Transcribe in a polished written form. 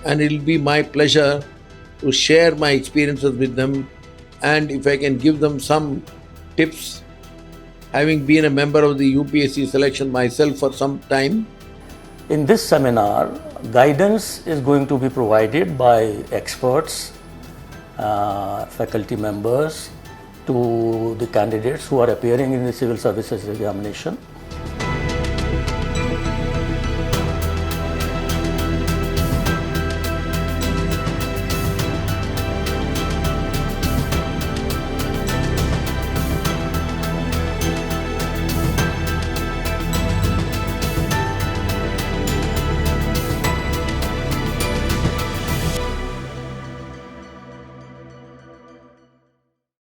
and it will be my pleasure to share my experiences with them, and if I can give them some tips, having been a member of the UPSC selection myself for some time. In this seminar, guidance is going to be provided by experts, faculty members to the candidates who are appearing in the civil services examination.